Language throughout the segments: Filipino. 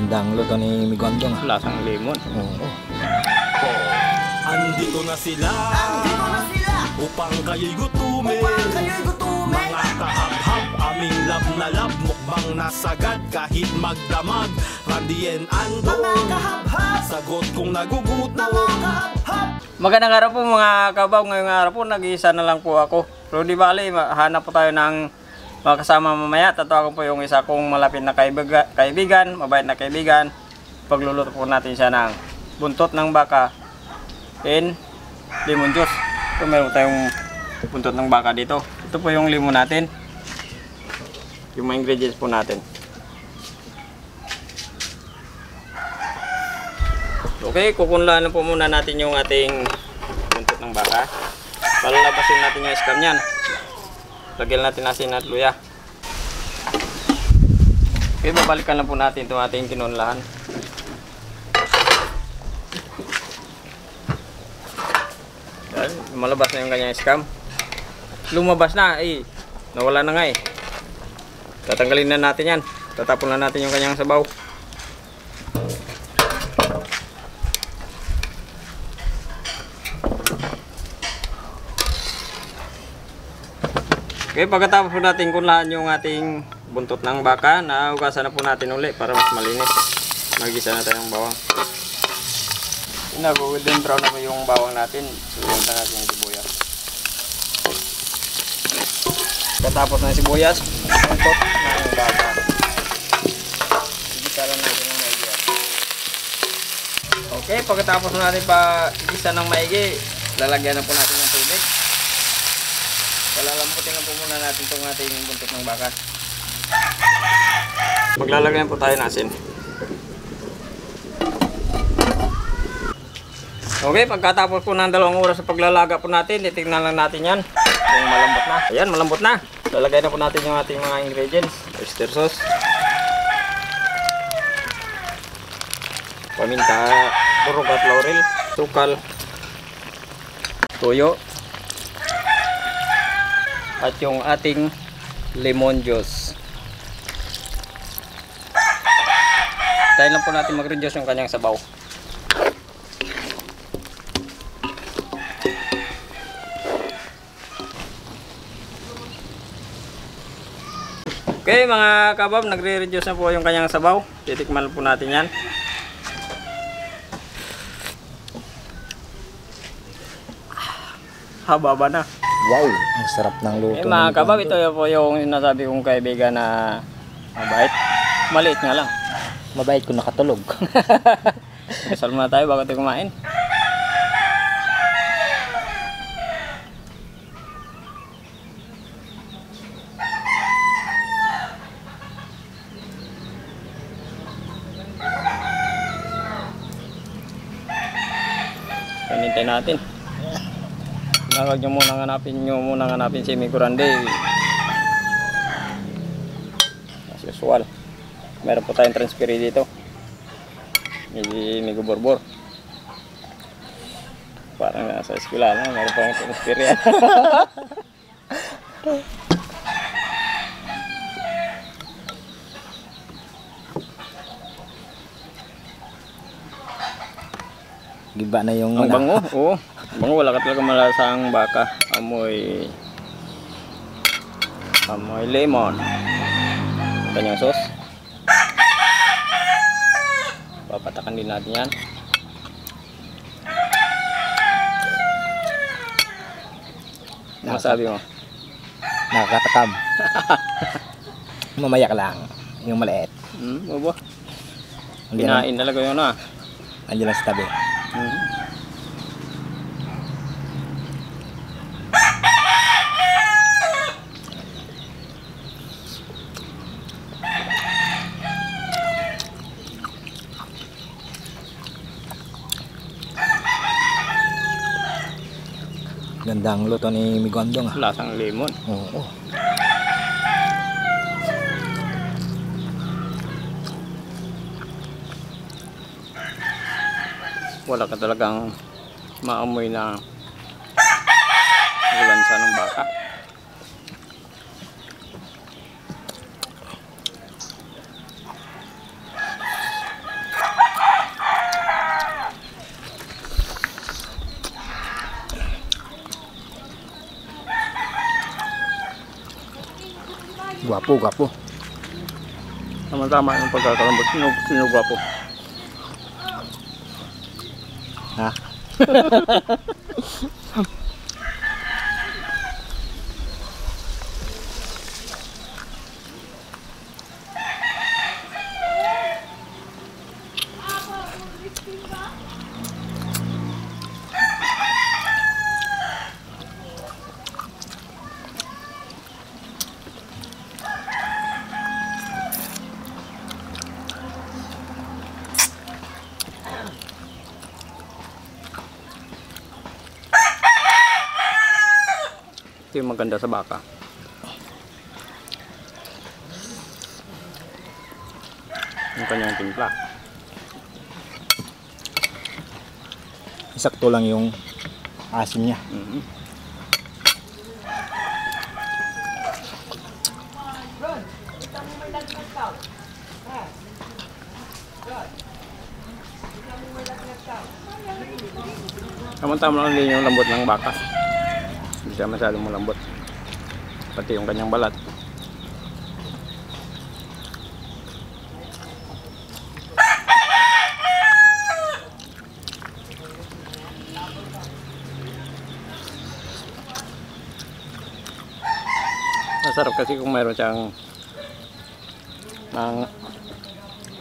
Gandang luto ni Migondong. Lasang lemon. Oo. Andito na sila upang kayo'y gutumin. Mga kahab-hab, aming lab na lab, mukbang nasagad kahit magdamag. Randy and Ando, sagot kung nagugutom. Magandang araw po mga kabaw. Ngayong araw po nag-iisa na lang po ako. Pero di bali, hanap po tayo ng mga kasama mamaya. Tatawagan po yung isa kong malapit na kaibigan, mabait na kaibigan. Pagluluto po natin siya ng buntot ng baka in lemon juice. So meron tayong buntot ng baka dito. Ito po yung lemon natin. Yung mga ingredients po natin. Okay, kukunlaan po muna natin yung ating buntot ng baka. Palalabasin natin yung scam niyan. Lagyan natin asin at luya. Okay, babalikan lang po natin itong ating kinunlahan. Yan, malabas na yung kanyang scam. Lumabas na, nawala na nga eh. Tatanggalin na natin yan. Tatapon na natin yung kanyang sabaw. Okay, pagkatapos po natin kunlahan yung ating buntot ng baka, naugasan na po natin uli para mas malinis. Magisa na tayong bawang. Nag-golden brown na po yung bawang natin. Susunod natin yung sibuyas. Pagkatapos ng sibuyas, buntot ng baka. Igisa lang natin ng maigi. Okay, pagkatapos natin pa igisa ng maigi, lalagyan na po natin ng tubig. Palalamputin lang po muna natin itong ating buntot ng baka. Maglalagyan po tayo ng asin. Okay, pagkatapos po ng 2 oras sa paglalaga po natin, titignan lang natin yan kung malambot na. Ayan, malambot na. Lalagay na po natin yung ating mga ingredients. Oyster sauce, paminta, burog at laurel, sukal, toyo, at yung ating lemon juice. Dahil lang po natin mag-reduce yung kanyang sabaw. Okay mga kabab, nagre-reduce na po yung kanyang sabaw. Titikman po natin yan. Haba na. Wow, ang sarap ng luto. Mga kabab, ito po yung sinasabi kong kaibigan na mabait. Maliit nga lang. Mabait ko nakatulog. Kasal muna tayo bago tayo kumain. Hinintay natin. Huwag nyo muna hanapin si Migo Randy. As usual, meron po tayong transferi dito. Migo Borbor. Parang nasa eskwela na, meron po yung transferi yan. Giba na yung ang bango, oo. Bango, wala ka talaga malasang baka. Amoy lemon. Kanyang sauce. Papatakan din natin yan. Ano masabi mo? Nakakatakam. Mamaya ka lang. Yung maliit. Bobo. Kinain talaga yun ah. Andiyan lang sa tabi. Gandang luto ni Migondong. Lasang lemon. Oo. Wala ka talagang maamoy na gulansa ng baka. Gwapo, gwapo. Tama-tama yung pagkakalambot. Sino gwapo? Ha? Ito yung maganda sa baka. Yung kanyang timpla. Sakto lang yung asim niya. Tama-tama lang din yung lambot ng baka. Hindi siya masyadong malambot. Pati yung kanyang balat. Masarap kasi kung mayroon siyang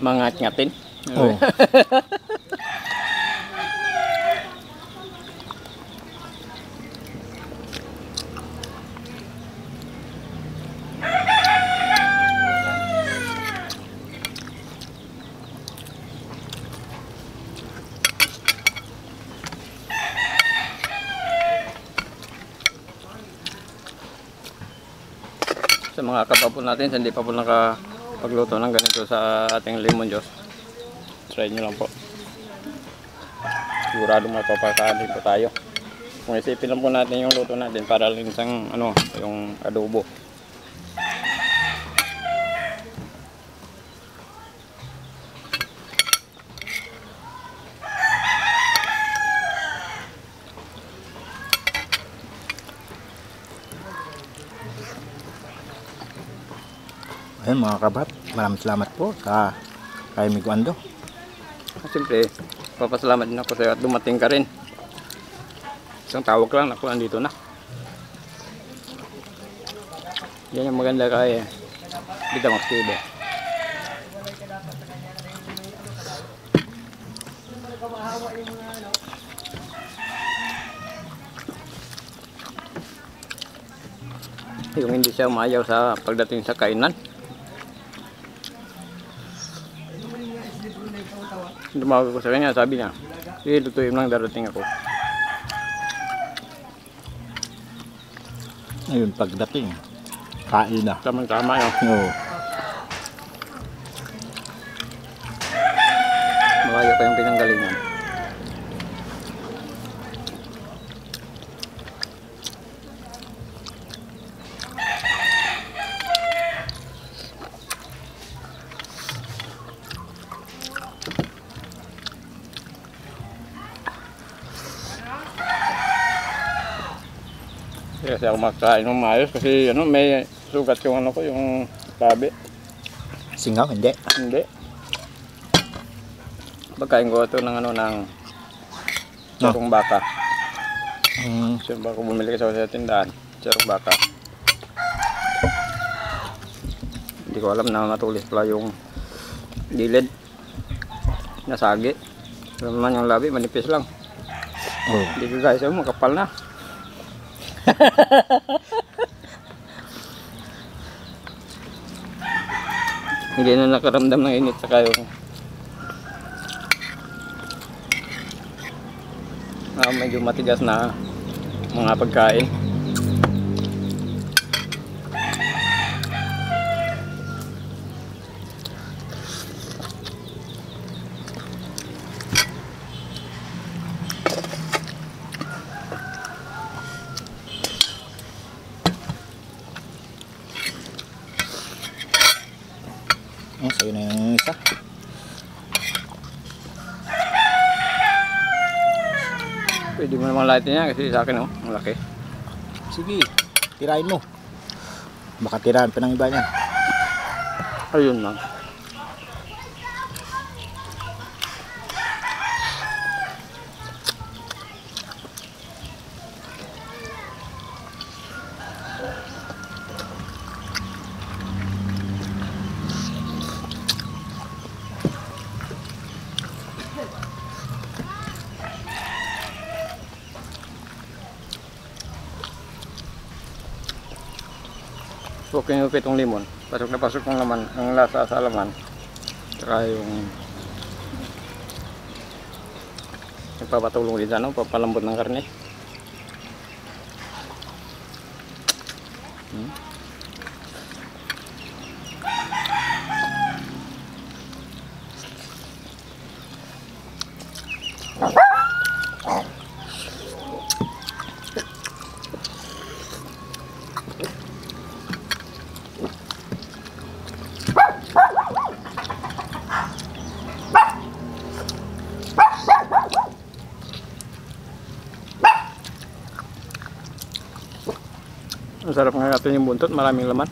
mangat-ngatin. Oo. Sa mga kapapon natin, hindi pa po nakapagluto ng ganito sa ating lemon juice, try nyo lang po. Sigurado mapapakain po tayo. Kung isipin lang po natin yung luto natin para lang isang yung adobo. Ayun mga kabat, maraming salamat po sa kay Amigo Ando. Siyempre, papasalamat din ako sa iyo at dumating ka rin. Isang tawag lang, ako andito na. Yan yung maganda kay Bida Max TV. Yung hindi siya umayaw sa pagdating sa kainan. Tumawag ko sa kanya, sabi niya, sige, lutuin lang, darating ako. Ayun, pagdating, kain na. Tama-tama yun. Oo. Malayo pa yung pinanggalingan. Kasi ako makain ng maayos kasi may sugat yung ko, yung tabi. Singaw, hindi. Hindi. Pagkain ko ito ng sarong baka. Sarong baka, bumili ka sa tindahan. Sarong baka. Hindi ko alam na matulis pala yung gilid. Nasagi. Alam naman yung labi, manipis lang. Oh. Hindi ko guys, makapal na. Hindi na nakaramdam ng init sa kayo. Medyo matigas na mga pagkain. Oh, sa'yo na yung isa. Pwede mo naman lahat niya kasi sa akin malaki. Sige, tirahin mo. Makatirahan pa ng iba niyan. Ayun lang. Okay yung pitong limon. Pasok na pasok ng laman, ang lasa sa laman. Saka yung nagpapatulong din ano, papalambot ng karne. Ang sarap nga natin yung buntot, maraming laman.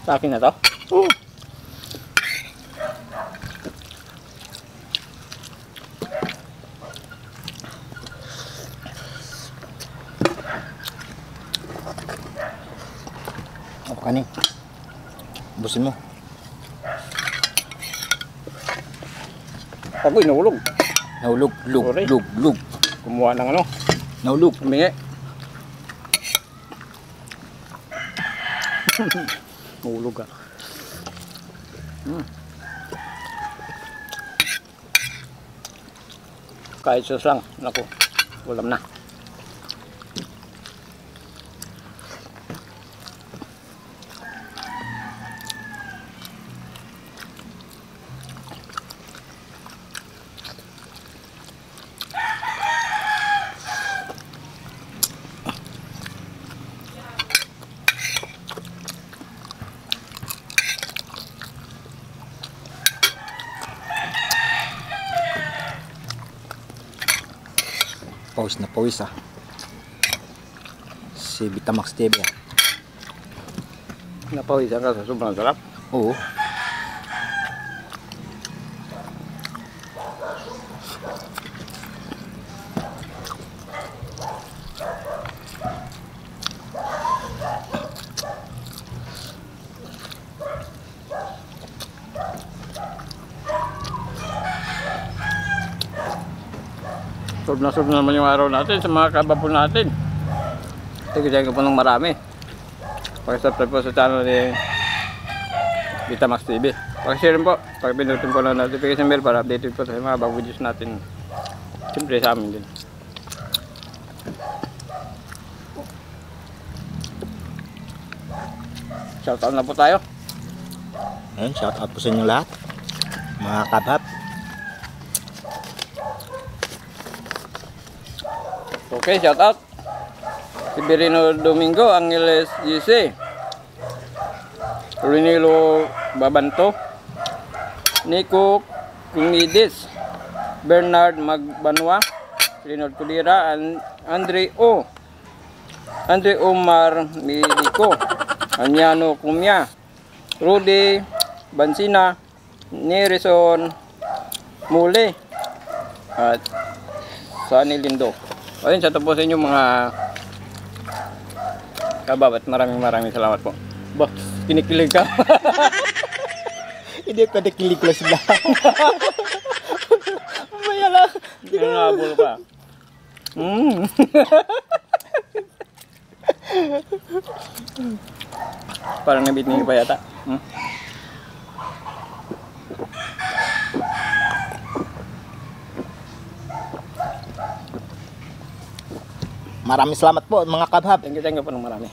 Sa akin na to? Ako kanin. Busin mo. Ako inulog. Nahulog. Lug. Sorry. Lug. Lug. Kumuha ng ano, Nahulog. humingi. Nahulog ah. Kahit sus lang, naku, ulam na. Pawis na pawis ah. Si Vitamax TV ah. Napawisan ka sa sobrang sarap. Oo. Sob na naman yung araw natin sa mga kababo natin. Tigil ko po ng marami. Pag-subscribe po sa channel ni Vitamax TV. Pag-share po, pag-pinutin po ng notification bell para updated po sa mga bagong videos natin. Siyempre sa amin din. Shoutout na po tayo. Ayun, shout out po sa inyo lahat. Mga kabhap. Okay, shout out. Severino Domingo, Angeles GC, Renilo Babanto, Nico Kumides, Bernard Magbanwa, Leonard Culira, Andre Omar Milico, Anyano Kumya, Rudy Bansina, Nerison Mule, at Sunny Lindo. Ayun, sa tapos sa inyo mga kababat, maraming salamat po. Ba, kinikilig ka. Hindi pa nakilig ko sila. Maya lang. Nanabol ka. Parang nabitning pa yata. Maraming salamat po mga kabhab. Thank you po ng marami.